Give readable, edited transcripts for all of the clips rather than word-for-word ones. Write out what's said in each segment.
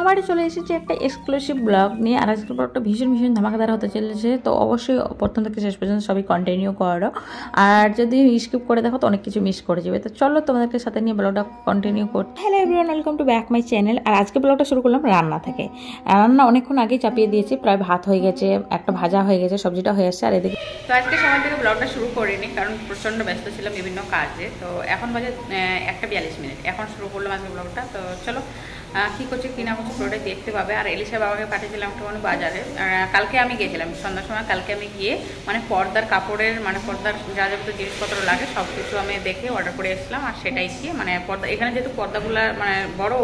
আবারই চলে এসেছি একটা এক্সক্লুসিভ ব্লগ নিয়ে। আর আজকের ব্লগটা ভীষণ ভীষণ ধামাকাদার হতে চলেছে, তো অবশ্যই প্রথম থেকে শেষ পর্যন্ত সবই কন্টিনিউ করো। আর যদি স্কিপ করে দেখো তো অনেক কিছু মিস করে যাবে। তো চলো তোমাদেরকে সাথে নিয়ে ব্লগটা কন্টিনিউ করতে। Hello everyone, welcome to back my channel. আর আজকে ব্লগটা শুরু করলাম রান্না থেকে। রান্না অনেকক্ষণ আগেই চাপিয়ে দিয়েছি, প্রায় ভাত হয়ে গেছে, একটা ভাজা হয়ে গেছে, সবজিটা হয়ে আসছে। আর এদিকে তো আজকে সময় থেকে ব্লগটা শুরু করিনি, কারণ প্রচণ্ড ব্যস্ত ছিলাম বিভিন্ন কাজে। তো এখন বাজে 1:42, এখন শুরু করলাম আজকে ব্লগটা। তো চলো কী করছি কী না করছি পুরোটাই দেখতে পাবে। আর এলিশা বাবাকে পাঠিয়েছিলাম একটুখানি বাজারে। কালকে আমি গিয়েছিলাম সন্ধ্যার সময়। কালকে আমি গিয়ে মানে পর্দার কাপড়ের মানে পর্দার যা যাবতীয় জিনিসপত্র লাগে সব কিছু আমি দেখে অর্ডার করে এসেছিলাম। আর সেটাই গিয়ে মানে পর্দা এখানে যেহেতু পর্দাগুলো মানে বড়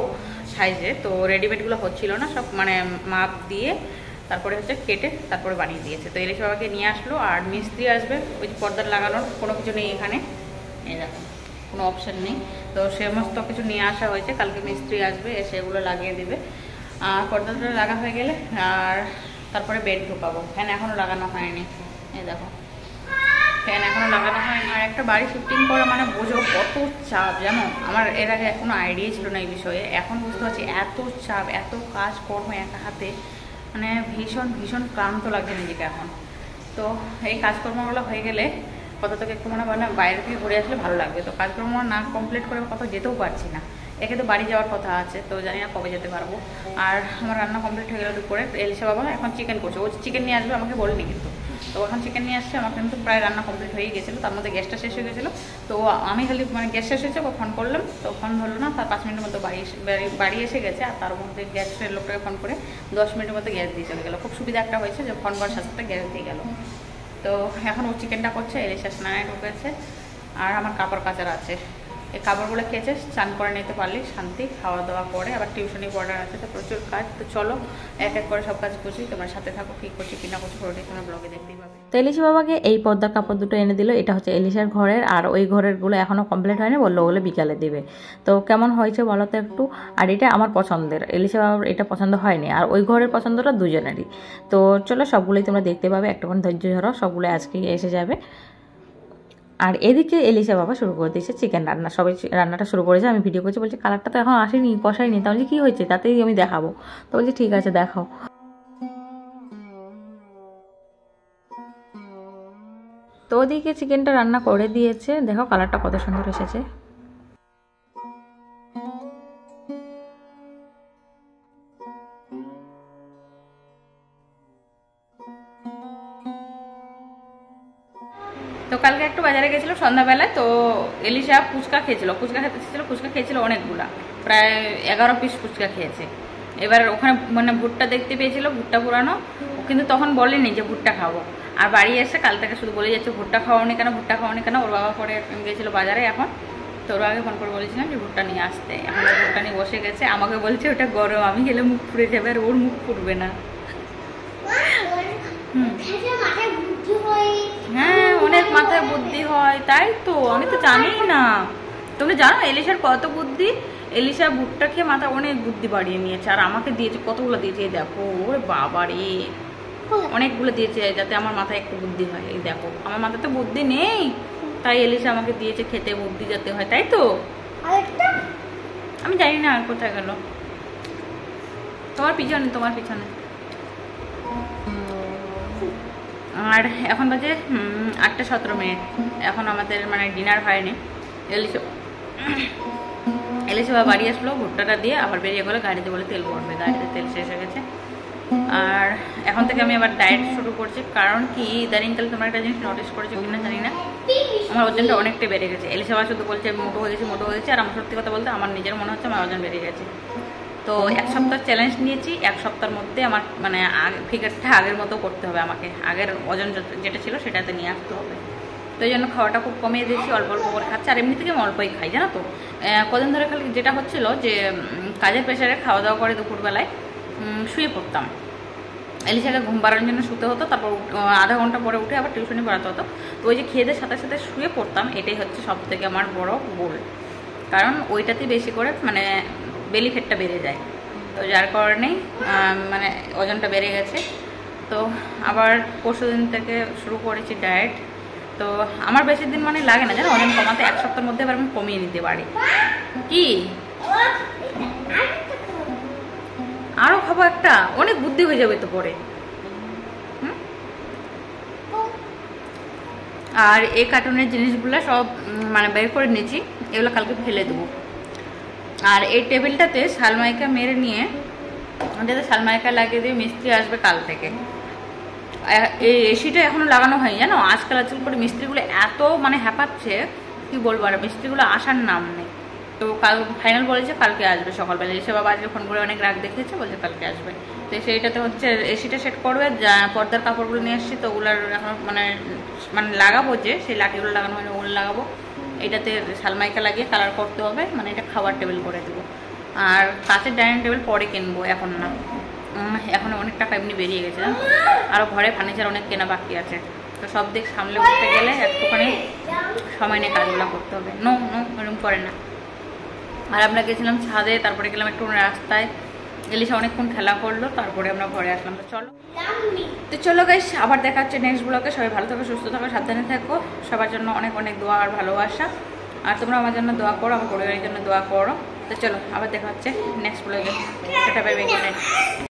সাইজে, তো রেডিমেডগুলো হচ্ছিল না, সব মানে মাপ দিয়ে তারপরে হচ্ছে কেটে তারপরে বানিয়ে দিয়েছে। তো এলিশা বাবাকে নিয়ে আসলো। আর মিস্ত্রি আসবে, ওই পর্দার লাগানোর কোনো কিছু নেই এখানে, এই দেখো কোনো অপশান নেই। তো সমস্ত কিছু নিয়ে আসা হয়েছে, কালকে মিস্ত্রি আসবে, এসে এগুলো লাগিয়ে দেবে। আর পর্দাটা লাগা হয়ে গেলে আর তারপরে বেড ঢোকাবো। ফ্যান এখনও লাগানো হয়নি, এই দেখো ফ্যান এখনও লাগানো হয়নি। আর একটা বাড়ি শিফটিং করা মানে বোঝো কত চাপ, জানো। আমার এর আগে এখনো আইডিয়া ছিল না এই বিষয়ে, এখন বুঝতে পারছি এত চাপ, এত কাজকর্ম একা হাতে, মানে ভীষণ ভীষণ ক্লান্ত লাগছে নিজেকে এখন। তো এই কাজকর্মগুলো হয়ে গেলে কত থেকে একটু মনে হয় না বাইরে থেকে ঘুরে আসলে ভালো লাগবে। তো কাজকর্ম না কমপ্লিট করে কত যেতেও পারছি না। একে তো বাড়ি যাওয়ার কথা আছে, তো জানি না কবে যেতে পারবো। আর আমার রান্না কমপ্লিট হয়ে গেল দুপুরে। এলিশা বাবা এখন চিকেন করছে, ও চিকেন নিয়ে আসবে, আমাকে বলেনি কিন্তু। তো এখন চিকেন নিয়ে আসছে, আমার কিন্তু প্রায় রান্না কমপ্লিট হয়ে গেছিলো, তার মধ্যে গ্যাসটা শেষ হয়ে গেছিলো। তো আমি খালি মানে গ্যাস শেষ হয়েছে ফোন করলাম, তো ফোন ধরলো না। তার 5 মিনিটের মধ্যে বাড়ি এসে গেছে। আর তার মধ্যে গ্যাসের লোকটাকে ফোন করে 10 মিনিটের মধ্যে গ্যাস দিয়ে চলে গেলো। খুব সুবিধা একটা হয়েছে যে ফোন করার সাথে সাথে গ্যাস দিয়ে গেল। তো এখন ও চিকেনটা করছে, এলিশা স্নানে ঢুকেছে। আর আমার কাপড় কাচার আছে, এই কাপড়গুলো কেচে স্নান করে নিতে পারলেই শান্তি। খাওয়া দাওয়া করে আবার টিউশনি পড়ার আছে, তো প্রচুর কাজ। তো চলো এক এক করে সব কাজ করছি, তোমার সাথে থাকো, কী করছি কী না করছি পুরোটাই তোমরা ব্লগে দেখতেই পাবে। তো এলিশা বাবাকে এই পর্দার কাপড় দুটো এনে দিল। এটা হচ্ছে এলিশার ঘরের, আর ওই ঘরেরগুলো এখনও কমপ্লিট হয়নি, বললো ওগুলো বিকালে দেবে। তো কেমন হয়েছে বলো তো একটু। আর এটা আমার পছন্দের, এলিশা বাবার এটা পছন্দ হয়নি, আর ওই ঘরের পছন্দটা দুজনেরই। তো চলো সবগুলোই তোমরা দেখতে পাবে, একটুখানি ধৈর্য ধরো, সবগুলো আজকেই এসে যাবে। আর এদিকে এলিশা বাবা শুরু করে দিয়েছে চিকেন রান্না। সবাই রান্নাটা শুরু করেছে, আমি ভিডিও করছি, বলছি কালারটা তো এখন আসেনি, কষাইনি। তাহলে কী হয়েছে, তাতেই আমি দেখাবো। তো বলছি ঠিক আছে দেখাও। তো ওদিকে চিকেনটা রান্না করে দিয়েছে, দেখো কালারটা কত সুন্দর এসেছে। তো কালকে একটু বাজারে গেছিলো সন্ধ্যাবেলায়। তো এলিশা ফুচকা খেয়েছিল, ফুচকা খেয়েছিল অনেকগুলা, প্রায় 11 পিস ফুচকা খেয়েছে। এবার ওখানে মানে ভুট্টা দেখতে পেয়েছিল, ভুট্টা পুরানো, কিন্তু তখন বলেনি যে ভুট্টা খাবো। আর বাড়ি এসে কাল থেকে শুধু বলে যাচ্ছে ভুট্টা খাওয়ানি কেন, ভুট্টা খাওয়ানি কেন। ওর বাবা পরে গেছিলো বাজারে এখন, তো ওর আগে ফোন করে বলেছিলাম যে ভুট্টা নিয়ে আসতে। এখন ভুট্টা নিয়ে বসে গেছে, আমাকে বলছে ওটা গরম, আমি খেলে মুখ পুড়ে যাবে, আর ওর মুখ পুড়বে না। হ্যাঁ অনেক মাথায় বুদ্ধি হয়, তাই তো আমি তো জানি না। তুমি জানো এলিশার কত বুদ্ধি। এলিশা ভুট্টা খেয়ে মাথা অনেক বুদ্ধি বাড়িয়ে নিয়েছে, আর আমাকে দিয়েছে কতগুলো দিয়েছে। দেখো ওরে বাবা রে, অনেকগুলো দিয়েছে যাতে আমার মাথায় একটু বুদ্ধি হয়। এই দেখো আমার মাথায় তো বুদ্ধি নেই, তাই এলিশা আমাকে দিয়েছে খেতে বুদ্ধি যাতে হয়, তাই তো। আমি জানি না আর কোথায় গেল। তোমার পিছনে। আর এখন বাজে 8:17। এখন আমাদের মানে ডিনার হয়নি। এলিশা বাবা বাড়ি আসলো, ভুট্টাটা দিয়ে আবার বেরিয়ে গেলো গাড়িতে, বলে তেল পড়বে, গাড়িতে তেল শেষ হয়ে গেছে। আর এখন থেকে আমি আবার ডায়েট শুরু করছি, কারণ কি ইদানিংকালে তোমরা একটা জিনিস নোটিস করেছো কিনা জানি না, আমার ওজনটা অনেকটাই বেড়ে গেছে। এলিশা বাবা শুধু বলছে মোটো হয়ে গেছে, আর আমার সত্যি কথা বলতে আমার নিজের মনে হচ্ছে আমার ওজন বেড়ে গেছে। তো 1 সপ্তাহ চ্যালেঞ্জ নিয়েছি, 1 সপ্তাহের মধ্যে আমার মানে ফিগারটা আগের মতো করতে হবে, আমাকে আগের ওজন যেটা ছিল সেটাতে নিয়ে আসতে হবে। তো এই জন্য খাওয়াটা খুব কমিয়ে দিয়েছি, অল্প অল্প করে খাচ্ছি। আর এমনি থেকে আমি অল্পই খাই, জানো তো। কদিন ধরে খালি যেটা হচ্ছিলো যে কাজের প্রেশারে খাওয়া দাওয়া করে দুপুরবেলায় শুয়ে পড়তাম। এলিশাকে ঘুম পাড়ানোর জন্য শুতে হতো, তারপর আধা ঘন্টা পরে উঠে আবার টিউশনি পড়াতে হতো। তো ওই যে খেয়েদের সাথে সাথে শুয়ে পড়তাম, এটাই হচ্ছে সব থেকে আমার বড় গোল, কারণ ওইটাতেই বেশি করে মানে বেলি ফ্যাটটা বেড়ে যায়। তো যার কারণেই মানে ওজনটা বেড়ে গেছে। তো আবার পরশুদিন থেকে শুরু করেছি ডায়েট। তো আমার বেশি দিন মানে লাগে না জানো ওজন কমাতে, 1 সপ্তাহের মধ্যে আবার আমি কমিয়ে নিতে পারি। কি আরও খাবো একটা, অনেক বুদ্ধি হয়ে যাবে তো পরে। আর এই কার্টুনের জিনিসগুলো সব মানে বের করে নিয়েছি, এগুলো কালকে ফেলে দেবো। আর এই টেবিলটাতে শালমাইকা মেরে নিয়ে যাতে শালমাইকা লাগিয়ে দিয়ে মিস্ত্রি আসবে কাল থেকে। এই এসিটা এখনও লাগানো হয়নি জানো, আজকাল করে মিস্ত্রিগুলো এত মানে হ্যাপাচ্ছে কি বলবো, আর মিস্ত্রিগুলো আসার নাম নেই। তো কাল ফাইনাল বলেছে কালকে আসবে সকালবেলা। এসে বাবা আজকে ফোন করে অনেক রাগ দেখিয়েছে, বলছে কালকে আসবে। তো সেইটাতে হচ্ছে এসিটা সেট করবে, পর্দার কাপড়গুলো নিয়ে এসেছি, তো ওগুলোর এখন মানে লাগাবো, যে সেই লাঠিগুলো লাগানো হয়নি ওগুলো লাগাবো। এটাতে শালমাইকা লাগিয়ে কালার করতে হবে, মানে এটা খাবার টেবিল করে দেবো। আর কাঁচের ডাইনিং টেবিল পরে কিনবো, এখন না, এখন অনেক টাকা এমনি বেরিয়ে গেছে। আরও ঘরে ফার্নিচার অনেক কেনা বাকি আছে, তো সব দিক সামলে উঠতে গেলে একটুখানি সময় নিয়ে কাজগুলো করতে হবে। নো নো এরকম করে না। আর আমরা গেছিলাম ছাদে, তারপরে গেলাম একটু রাস্তায়, এলিশা অনেকক্ষণ খেলা করলো, তারপরে আমরা ঘরে আসলাম। তো চলো গাইস, আবার দেখা হচ্ছে নেক্সট ব্লগে। সবাই ভালো থাকো, সুস্থ থাকো, সাবধানে থাকো। সবার জন্য অনেক অনেক দোয়া আর ভালোবাসা। আর তোমরা আমার জন্য দোয়া করো, আমার পরিবারের জন্য দোয়া করো। তো চলো আবার দেখা হচ্ছে নেক্সট ব্লগে। Tata, bye bye, good night.